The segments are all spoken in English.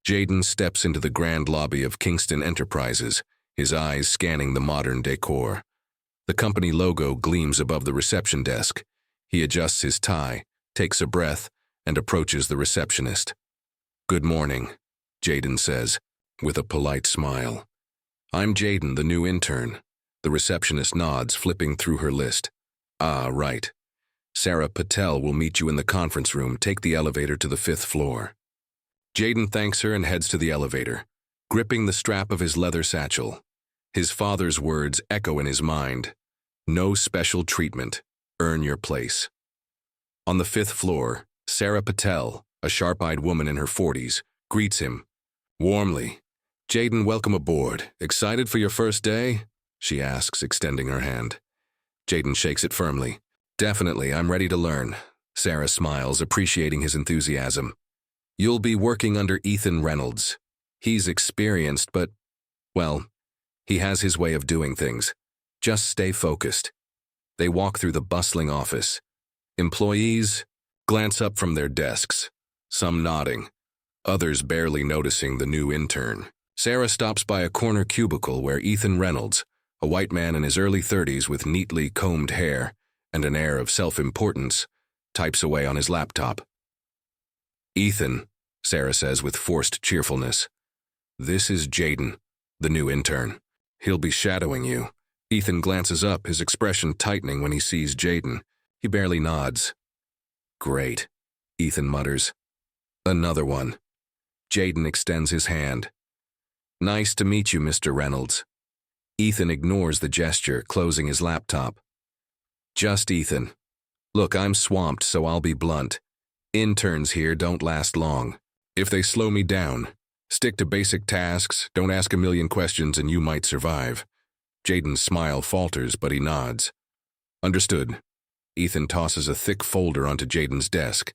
Jaden steps into the grand lobby of Kingston Enterprises, his eyes scanning the modern decor. The company logo gleams above the reception desk. He adjusts his tie, takes a breath, and approaches the receptionist. "Good morning," Jaden says, with a polite smile. "I'm Jaden, the new intern." The receptionist nods, flipping through her list. "Ah, right. Sarah Patel will meet you in the conference room. Take the elevator to the 5th floor." Jaden thanks her and heads to the elevator, gripping the strap of his leather satchel. His father's words echo in his mind. "No special treatment. Earn your place." On the 5th floor, Sarah Patel, a sharp-eyed woman in her 40s, greets him warmly. "Jaden, welcome aboard. Excited for your first day?" she asks, extending her hand. Jaden shakes it firmly. "Definitely, I'm ready to learn." Sarah smiles, appreciating his enthusiasm. "You'll be working under Ethan Reynolds. He's experienced, but, well, he has his way of doing things. Just stay focused." They walk through the bustling office. Employees glance up from their desks, some nodding, others barely noticing the new intern. Sarah stops by a corner cubicle where Ethan Reynolds, a white man in his early 30s with neatly combed hair and an air of self-importance, types away on his laptop. "Ethan," Sarah says with forced cheerfulness. "This is Jaden, the new intern. He'll be shadowing you." Ethan glances up, his expression tightening when he sees Jaden. He barely nods. "Great," Ethan mutters. "Another one." Jaden extends his hand. "Nice to meet you, Mr. Reynolds." Ethan ignores the gesture, closing his laptop. "Just Ethan. Look, I'm swamped, so I'll be blunt. Interns here don't last long. If they slow me down, stick to basic tasks, don't ask a million questions, and you might survive." Jaden's smile falters, but he nods. "Understood." Ethan tosses a thick folder onto Jaden's desk.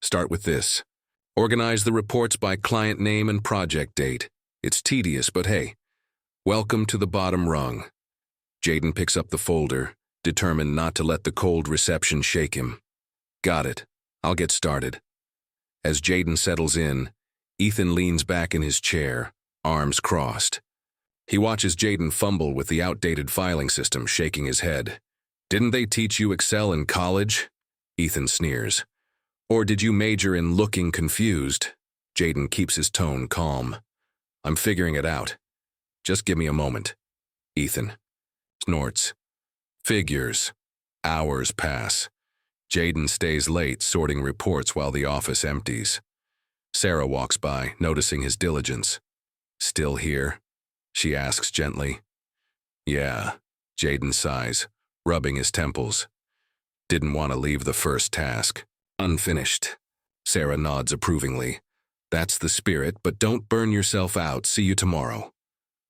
"Start with this. Organize the reports by client name and project date. It's tedious, but hey, welcome to the bottom rung." Jaden picks up the folder, determined not to let the cold reception shake him. "Got it. I'll get started." As Jaden settles in, Ethan leans back in his chair, arms crossed. He watches Jaden fumble with the outdated filing system, shaking his head. "Didn't they teach you Excel in college?" Ethan sneers. "Or did you major in looking confused?" Jaden keeps his tone calm. "I'm figuring it out. Just give me a moment." Ethan snorts. Figures. Hours pass. Jaden stays late, sorting reports while the office empties. Sarah walks by, noticing his diligence. "Still here?" she asks gently. "Yeah," Jaden sighs, rubbing his temples. "Didn't want to leave the first task unfinished." Sarah nods approvingly. "That's the spirit, but don't burn yourself out. See you tomorrow."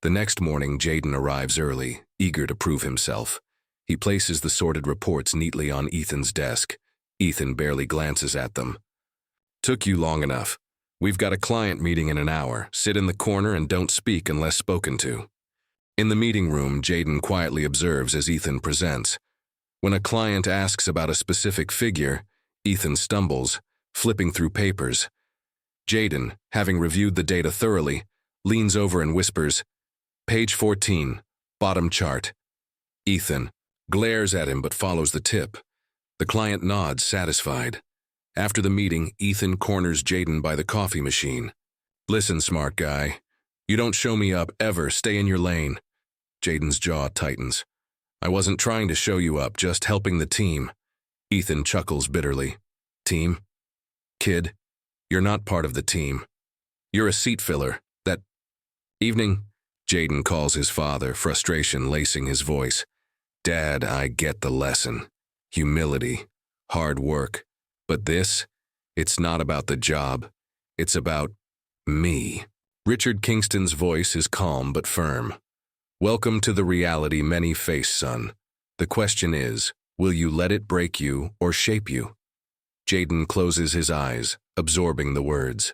The next morning, Jaden arrives early, eager to prove himself. He places the sorted reports neatly on Ethan's desk. Ethan barely glances at them. "Took you long enough. We've got a client meeting in an hour. Sit in the corner and don't speak unless spoken to." In the meeting room, Jaden quietly observes as Ethan presents. When a client asks about a specific figure, Ethan stumbles, flipping through papers. Jaden, having reviewed the data thoroughly, leans over and whispers, "Page 14, bottom chart." Ethan glares at him but follows the tip. The client nods, satisfied. After the meeting, Ethan corners Jaden by the coffee machine. "Listen, smart guy. You don't show me up, ever. Stay in your lane." Jaden's jaw tightens. "I wasn't trying to show you up, just helping the team." Ethan chuckles bitterly. "Team? Kid, you're not part of the team. You're a seat filler. That evening," Jaden calls his father, frustration lacing his voice. "Dad, I get the lesson. Humility, hard work. But this, it's not about the job. It's about me." Richard Kingston's voice is calm but firm. "Welcome to the reality many face, son. The question is, will you let it break you or shape you?" Jaden closes his eyes, absorbing the words.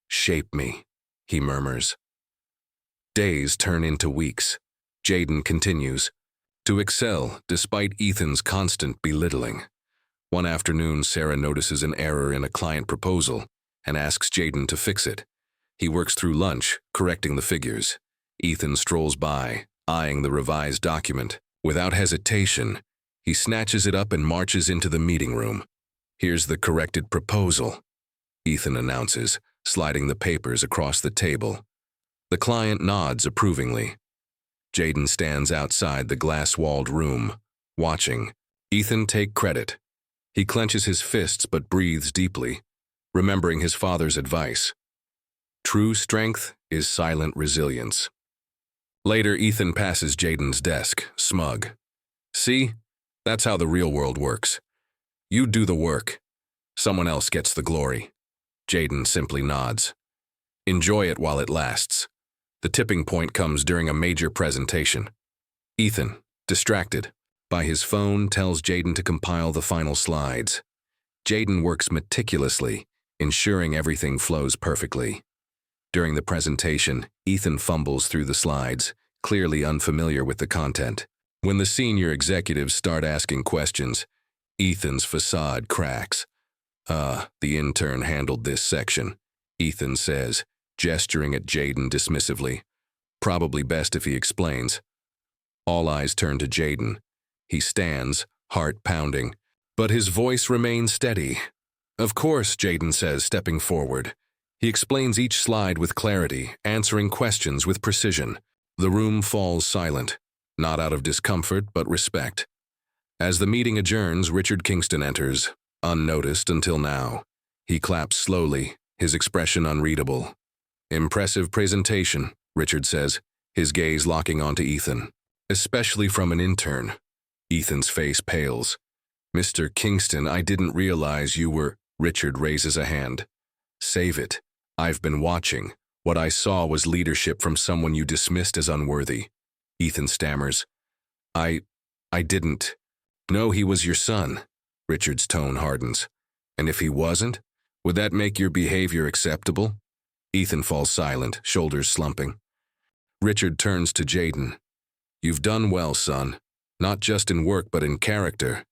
"Shape me," he murmurs. Days turn into weeks. Jaden continues to excel despite Ethan's constant belittling. One afternoon, Sarah notices an error in a client proposal and asks Jaden to fix it. He works through lunch, correcting the figures. Ethan strolls by, eyeing the revised document. Without hesitation, he snatches it up and marches into the meeting room. "Here's the corrected proposal," Ethan announces, sliding the papers across the table. The client nods approvingly. Jaden stands outside the glass-walled room, watching. Ethan take credit. He clenches his fists but breathes deeply, remembering his father's advice. True strength is silent resilience. Later, Ethan passes Jaden's desk, smug. "See? That's how the real world works. You do the work. Someone else gets the glory." Jaden simply nods. "Enjoy it while it lasts." The tipping point comes during a major presentation. Ethan, distracted by his phone, tells Jaden to compile the final slides. Jaden works meticulously, ensuring everything flows perfectly. During the presentation, Ethan fumbles through the slides, clearly unfamiliar with the content. When the senior executives start asking questions, Ethan's facade cracks. The intern handled this section," Ethan says, gesturing at Jaden dismissively. "Probably best if he explains." All eyes turn to Jaden. He stands, heart pounding, but his voice remains steady. "Of course," Jaden says, stepping forward. He explains each slide with clarity, answering questions with precision. The room falls silent, not out of discomfort but respect. As the meeting adjourns, Richard Kingston enters, unnoticed until now. He claps slowly, his expression unreadable. "Impressive presentation," Richard says, his gaze locking onto Ethan. "Especially from an intern." Ethan's face pales. "Mr. Kingston, I didn't realize you were—" Richard raises a hand. "Save it. I've been watching. What I saw was leadership from someone you dismissed as unworthy." Ethan stammers. I didn't know he was your son." Richard's tone hardens. "And if he wasn't, would that make your behavior acceptable?" Ethan falls silent, shoulders slumping. Richard turns to Jaden. "You've done well, son. Not just in work, but in character."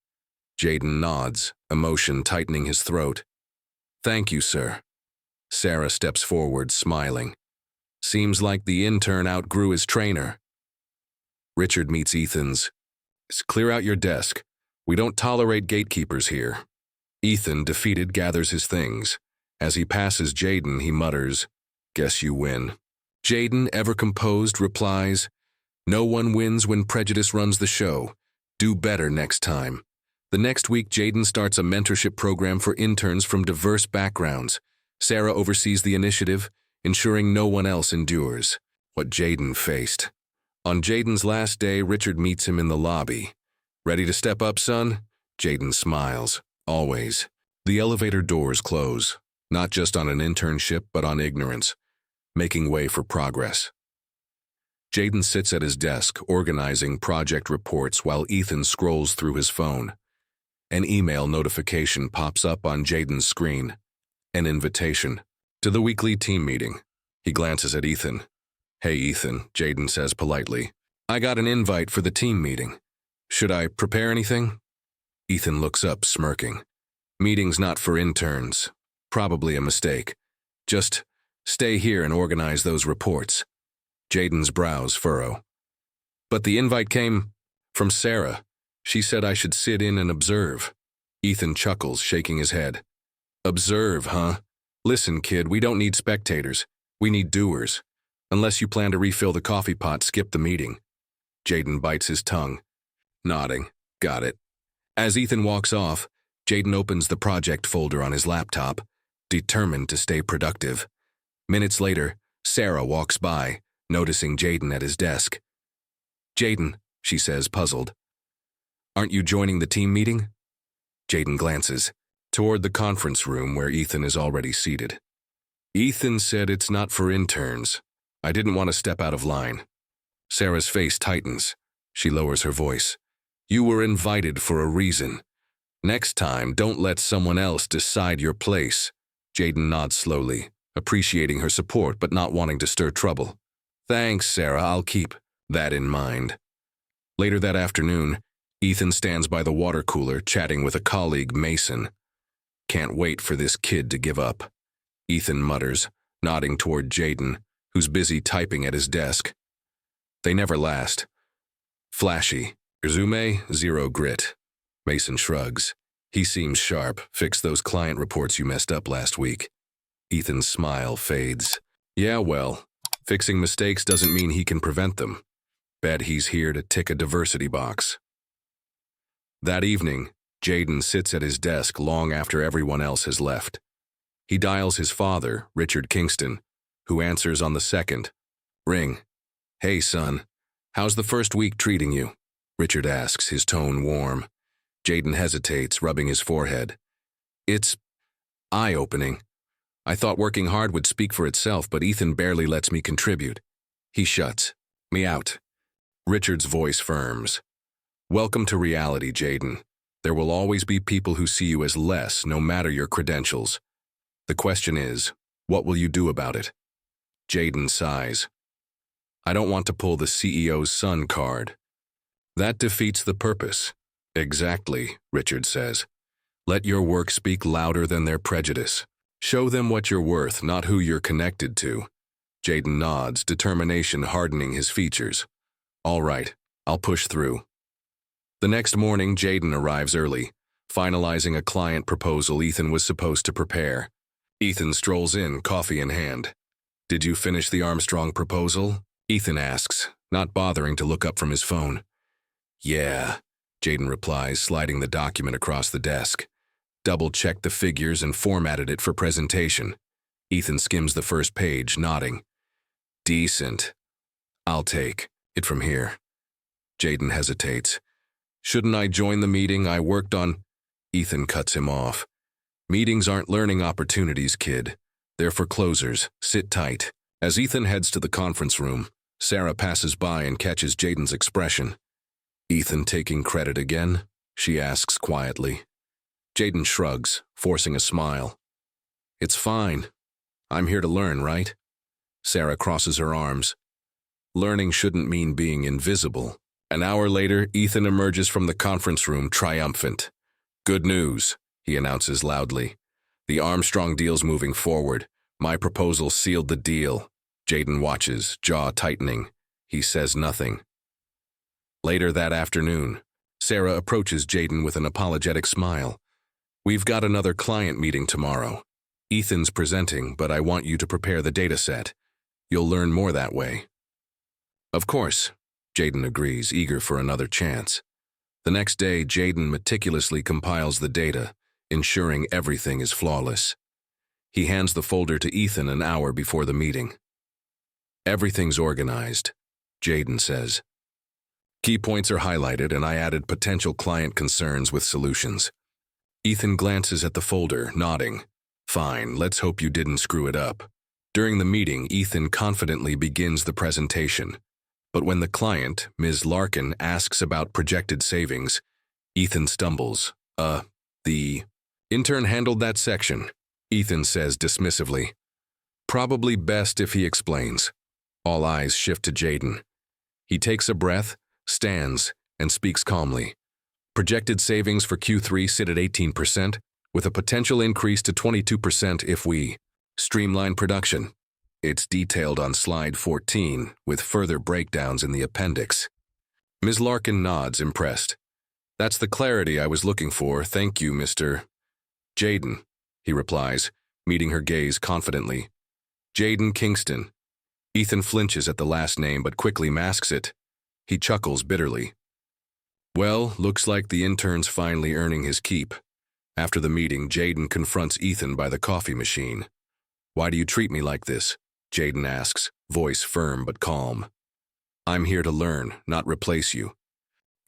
Jaden nods, emotion tightening his throat. "Thank you, sir." Sarah steps forward, smiling. "Seems like the intern outgrew his trainer." Richard meets Ethan's. "Clear out your desk. We don't tolerate gatekeepers here." Ethan, defeated, gathers his things. As he passes Jaden, he mutters, "Guess you win." Jaden, ever composed, replies, "No one wins when prejudice runs the show. Do better next time." The next week, Jaden starts a mentorship program for interns from diverse backgrounds. Sarah oversees the initiative, ensuring no one else endures what Jaden faced. On Jaden's last day, Richard meets him in the lobby. "Ready to step up, son?" Jaden smiles. "Always." The elevator doors close, not just on an internship, but on ignorance, making way for progress. Jaden sits at his desk, organizing project reports while Ethan scrolls through his phone. An email notification pops up on Jaden's screen. An invitation to the weekly team meeting. He glances at Ethan. "Hey, Ethan," Jaden says politely. "I got an invite for the team meeting. Should I prepare anything?" Ethan looks up, smirking. "Meeting's not for interns. Probably a mistake. Just stay here and organize those reports." Jaden's brows furrow. "But the invite came from Sarah. She said I should sit in and observe." Ethan chuckles, shaking his head. "Observe, huh? Listen, kid, we don't need spectators. We need doers. Unless you plan to refill the coffee pot, skip the meeting." Jaden bites his tongue, nodding. "Got it." As Ethan walks off, Jaden opens the project folder on his laptop, determined to stay productive. Minutes later, Sarah walks by, noticing Jaden at his desk. "Jaden," she says, puzzled. "Aren't you joining the team meeting?" Jaden glances toward the conference room where Ethan is already seated. "Ethan said it's not for interns. I didn't want to step out of line." Sarah's face tightens. She lowers her voice. "You were invited for a reason. Next time, don't let someone else decide your place." Jaden nods slowly, appreciating her support but not wanting to stir trouble. "Thanks, Sarah. I'll keep that in mind." Later that afternoon, Ethan stands by the water cooler chatting with a colleague, Mason. "Can't wait for this kid to give up," Ethan mutters, nodding toward Jaden, who's busy typing at his desk. They never last. Flashy. Resume, zero grit. Mason shrugs. He seems sharp. Fix those client reports you messed up last week. Ethan's smile fades. Yeah, well, fixing mistakes doesn't mean he can prevent them. Bet he's here to tick a diversity box. That evening, Jaden sits at his desk long after everyone else has left. He dials his father, Richard Kingston, who answers on the second ring. Hey, son, how's the first week treating you? Richard asks, his tone warm. Jaden hesitates, rubbing his forehead. It's eye-opening. I thought working hard would speak for itself, but Ethan barely lets me contribute. He shuts me out. Richard's voice firms. Welcome to reality, Jaden. There will always be people who see you as less, no matter your credentials. The question is, what will you do about it? Jaden sighs. I don't want to pull the CEO's son card. That defeats the purpose. Exactly, Richard says. Let your work speak louder than their prejudice. Show them what you're worth, not who you're connected to. Jaden nods, determination hardening his features. All right, I'll push through. The next morning, Jaden arrives early, finalizing a client proposal Ethan was supposed to prepare. Ethan strolls in, coffee in hand. Did you finish the Armstrong proposal? Ethan asks, not bothering to look up from his phone. Yeah, Jaden replies, sliding the document across the desk. Double-checked the figures and formatted it for presentation. Ethan skims the first page, nodding. Decent. I'll take it from here. Jaden hesitates. Shouldn't I join the meeting I worked on? Ethan cuts him off. Meetings aren't learning opportunities, kid. They're for closers. Sit tight. As Ethan heads to the conference room, Sarah passes by and catches Jaden's expression. Ethan taking credit again? She asks quietly. Jaden shrugs, forcing a smile. It's fine. I'm here to learn, right? Sarah crosses her arms. Learning shouldn't mean being invisible. An hour later, Ethan emerges from the conference room triumphant. Good news, he announces loudly. The Armstrong deal's moving forward. My proposal sealed the deal. Jaden watches, jaw tightening. He says nothing. Later that afternoon, Sarah approaches Jaden with an apologetic smile. We've got another client meeting tomorrow. Ethan's presenting, but I want you to prepare the data set. You'll learn more that way. Of course, Jaden agrees, eager for another chance. The next day, Jaden meticulously compiles the data, ensuring everything is flawless. He hands the folder to Ethan an hour before the meeting. Everything's organized, Jaden says. Key points are highlighted, and I added potential client concerns with solutions. Ethan glances at the folder, nodding. Fine, let's hope you didn't screw it up. During the meeting, Ethan confidently begins the presentation. But when the client, Ms. Larkin, asks about projected savings, Ethan stumbles. The intern handled that section, Ethan says dismissively. Probably best if he explains. All eyes shift to Jaden. He takes a breath, stands, and speaks calmly. Projected savings for Q3 sit at 18%, with a potential increase to 22% if we streamline production. It's detailed on slide 14, with further breakdowns in the appendix. Ms. Larkin nods, impressed. That's the clarity I was looking for, thank you, Mr. Jaden, he replies, meeting her gaze confidently. Jaden Kingston. Ethan flinches at the last name but quickly masks it. He chuckles bitterly. Well, looks like the intern's finally earning his keep. After the meeting, Jaden confronts Ethan by the coffee machine. Why do you treat me like this? Jaden asks, voice firm but calm. I'm here to learn, not replace you.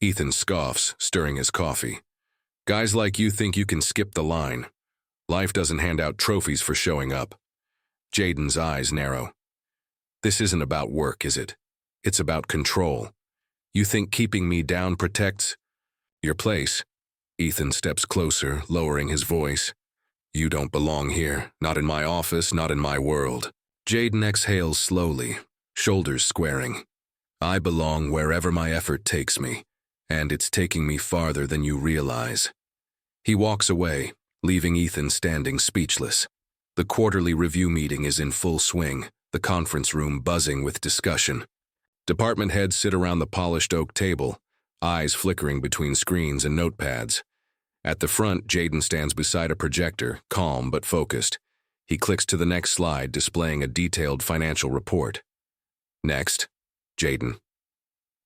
Ethan scoffs, stirring his coffee. Guys like you think you can skip the line. Life doesn't hand out trophies for showing up. Jaden's eyes narrow. This isn't about work, is it? It's about control. You think keeping me down protects your place? Ethan steps closer, lowering his voice. You don't belong here, not in my office, not in my world. Jaden exhales slowly, shoulders squaring. I belong wherever my effort takes me, and it's taking me farther than you realize. He walks away, leaving Ethan standing speechless. The quarterly review meeting is in full swing, the conference room buzzing with discussion. Department heads sit around the polished oak table, eyes flickering between screens and notepads. At the front, Jaden stands beside a projector, calm but focused. He clicks to the next slide, displaying a detailed financial report. "Next," Jaden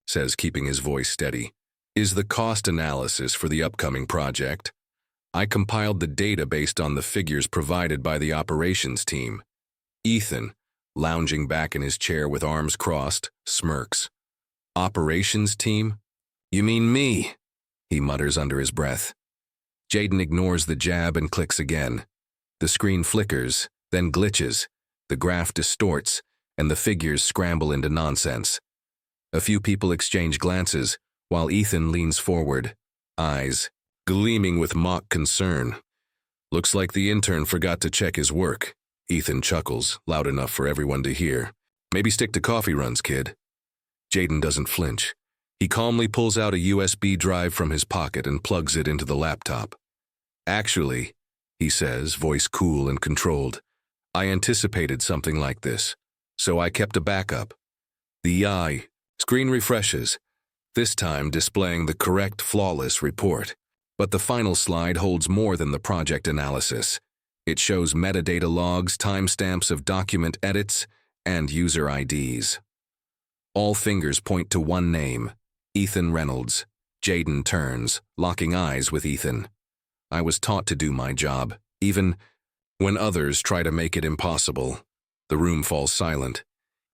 says, keeping his voice steady, "is the cost analysis for the upcoming project. I compiled the data based on the figures provided by the operations team." Ethan, lounging back in his chair with arms crossed, smirks. "Operations team? You mean me?" he mutters under his breath. Jaden ignores the jab and clicks again. The screen flickers, then glitches, the graph distorts, and the figures scramble into nonsense. A few people exchange glances, while Ethan leans forward, eyes gleaming with mock concern. "Looks like the intern forgot to check his work." Ethan chuckles, loud enough for everyone to hear. "Maybe stick to coffee runs, kid." Jaden doesn't flinch. He calmly pulls out a USB drive from his pocket and plugs it into the laptop. "Actually," he says, voice cool and controlled, "I anticipated something like this, so I kept a backup." The screen refreshes, this time displaying the correct, flawless report. But the final slide holds more than the project analysis. It shows metadata logs, timestamps of document edits, and user IDs. All fingers point to one name, Ethan Reynolds. Jaden turns, locking eyes with Ethan. "I was taught to do my job, even when others try to make it impossible." The room falls silent.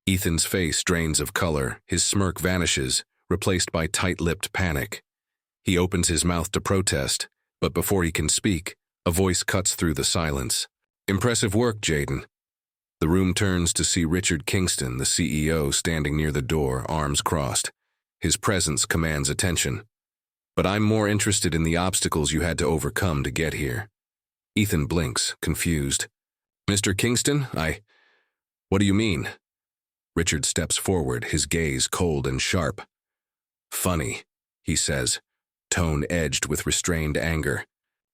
Ethan's face drains of color, his smirk vanishes, replaced by tight-lipped panic. He opens his mouth to protest, but before he can speak, a voice cuts through the silence. "Impressive work, Jaden." The room turns to see Richard Kingston, the CEO, standing near the door, arms crossed. His presence commands attention. "But I'm more interested in the obstacles you had to overcome to get here." Ethan blinks, confused. "Mr. Kingston, what do you mean?" Richard steps forward, his gaze cold and sharp. "Funny," he says, tone edged with restrained anger.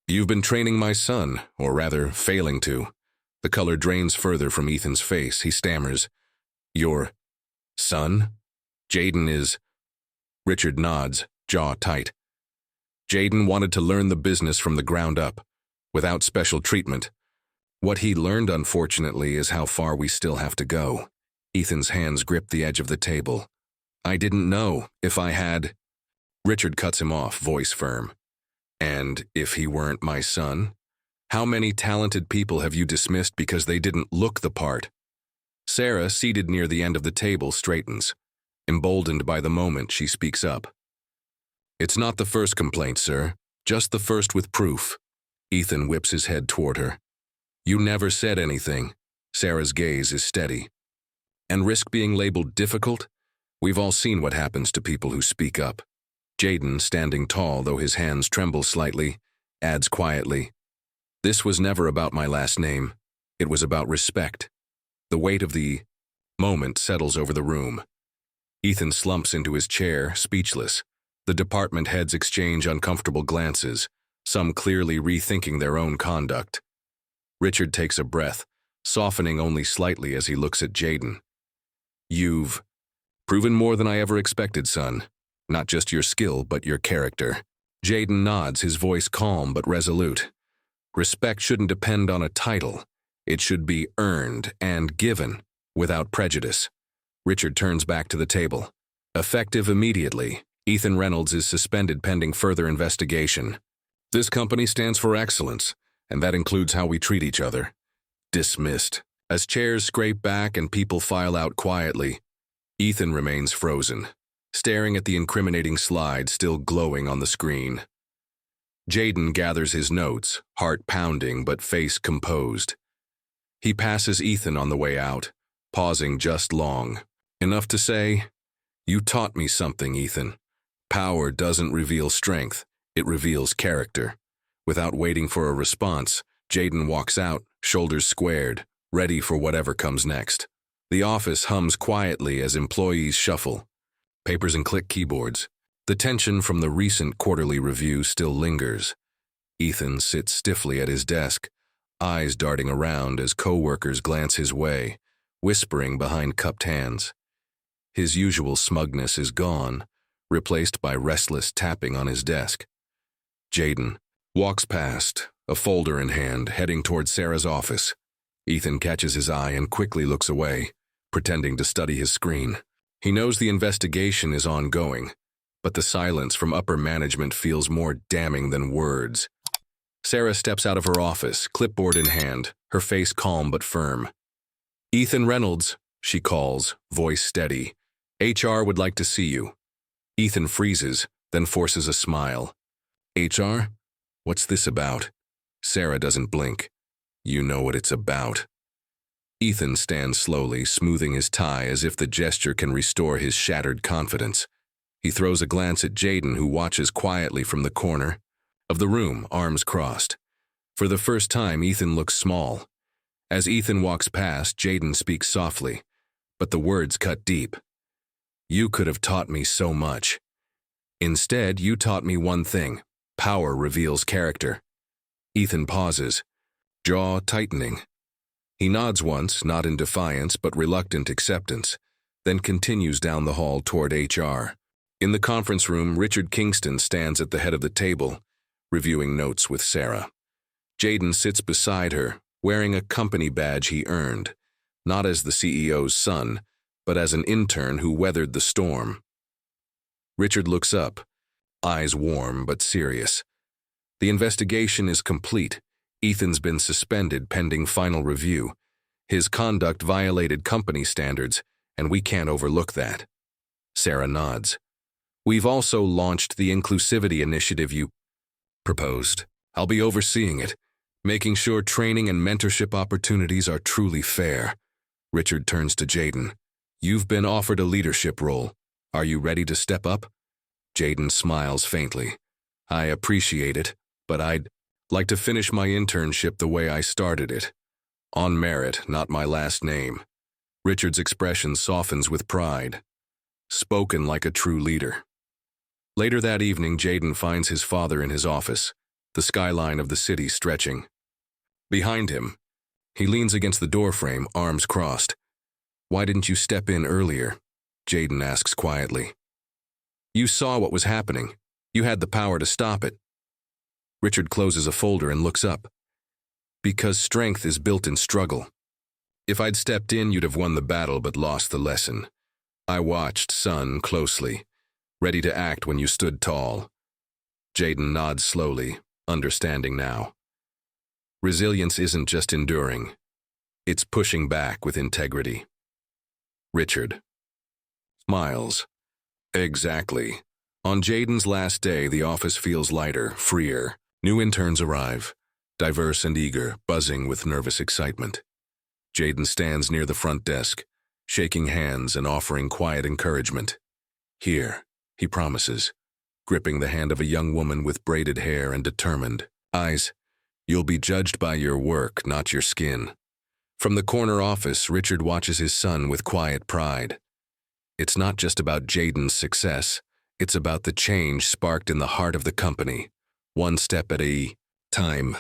"You've been training my son, or rather, failing to." The color drains further from Ethan's face. He stammers. "Your son? Jaden is—" Richard nods, jaw tight. "Jaden wanted to learn the business from the ground up, without special treatment. What he learned, unfortunately, is how far we still have to go." Ethan's hands grip the edge of the table. "I didn't know if I had—" Richard cuts him off, voice firm. "And if he weren't my son? How many talented people have you dismissed because they didn't look the part?" Sarah, seated near the end of the table, straightens. Emboldened by the moment, she speaks up. "It's not the first complaint, sir. Just the first with proof." Ethan whips his head toward her. "You never said anything." Sarah's gaze is steady. "And risk being labeled difficult? We've all seen what happens to people who speak up." Jaden, standing tall though his hands tremble slightly, adds quietly, "This was never about my last name. It was about respect." The weight of the moment settles over the room. Ethan slumps into his chair, speechless. The department heads exchange uncomfortable glances, some clearly rethinking their own conduct. Richard takes a breath, softening only slightly as he looks at Jaden. "You've proven more than I ever expected, son. Not just your skill, but your character." Jaden nods, his voice calm but resolute. "Respect shouldn't depend on a title. It should be earned and given, without prejudice." Richard turns back to the table. "Effective immediately. Ethan Reynolds is suspended pending further investigation. This company stands for excellence, and that includes how we treat each other." Dismissed. As chairs scrape back and people file out quietly, Ethan remains frozen, staring at the incriminating slide still glowing on the screen. Jaden gathers his notes, heart pounding but face composed. He passes Ethan on the way out, pausing just long, enough to say, "You taught me something, Ethan. Power doesn't reveal strength, it reveals character." Without waiting for a response, Jaden walks out, shoulders squared, ready for whatever comes next. The office hums quietly as employees shuffle, papers and click keyboards. The tension from the recent quarterly review still lingers. Ethan sits stiffly at his desk, eyes darting around as co-workers glance his way, whispering behind cupped hands. His usual smugness is gone, replaced by restless tapping on his desk. Jaden walks past, a folder in hand, heading toward Sarah's office. Ethan catches his eye and quickly looks away, pretending to study his screen. He knows the investigation is ongoing, but the silence from upper management feels more damning than words. Sarah steps out of her office, clipboard in hand, her face calm but firm. "Ethan Reynolds," she calls, voice steady. "HR would like to see you." Ethan freezes, then forces a smile. "HR? What's this about?" Sarah doesn't blink. "You know what it's about." Ethan stands slowly, smoothing his tie as if the gesture can restore his shattered confidence. He throws a glance at Jaden, who watches quietly from the corner of the room, arms crossed. For the first time, Ethan looks small. As Ethan walks past, Jaden speaks softly, but the words cut deep. "You could have taught me so much. Instead, you taught me one thing: power reveals character." Ethan pauses, jaw tightening. He nods once, not in defiance but reluctant acceptance, then continues down the hall toward HR. In the conference room, Richard Kingston stands at the head of the table, reviewing notes with Sarah. Jaden sits beside her, wearing a company badge he earned, not as the CEO's son, but as an intern who weathered the storm. Richard looks up, eyes warm but serious. The investigation is complete. Ethan's been suspended pending final review. His conduct violated company standards, and we can't overlook that. Sarah nods. "We've also launched the inclusivity initiative you proposed. I'll be overseeing it, making sure training and mentorship opportunities are truly fair." Richard turns to Jaden. "You've been offered a leadership role. Are you ready to step up?" Jaden smiles faintly. "I appreciate it, but I'd like to finish my internship the way I started it. On merit, not my last name." Richard's expression softens with pride. Spoken like a true leader. Later that evening, Jaden finds his father in his office, the skyline of the city stretching. Behind him, he leans against the doorframe, arms crossed. "Why didn't you step in earlier?" Jaden asks quietly. "You saw what was happening. You had the power to stop it." Richard closes a folder and looks up. "Because strength is built in struggle. If I'd stepped in, you'd have won the battle but lost the lesson. I watched, son, closely, ready to act when you stood tall." Jaden nods slowly, understanding now. Resilience isn't just enduring. It's pushing back with integrity. Richard smiles. Exactly. On Jaden's last day, the office feels lighter, freer. New interns arrive, diverse and eager, buzzing with nervous excitement. Jaden stands near the front desk, shaking hands and offering quiet encouragement. "Here," he promises, gripping the hand of a young woman with braided hair and determined eyes. "You'll be judged by your work, not your skin." From the corner office, Richard watches his son with quiet pride. It's not just about Jaden's success, it's about the change sparked in the heart of the company, one step at a time.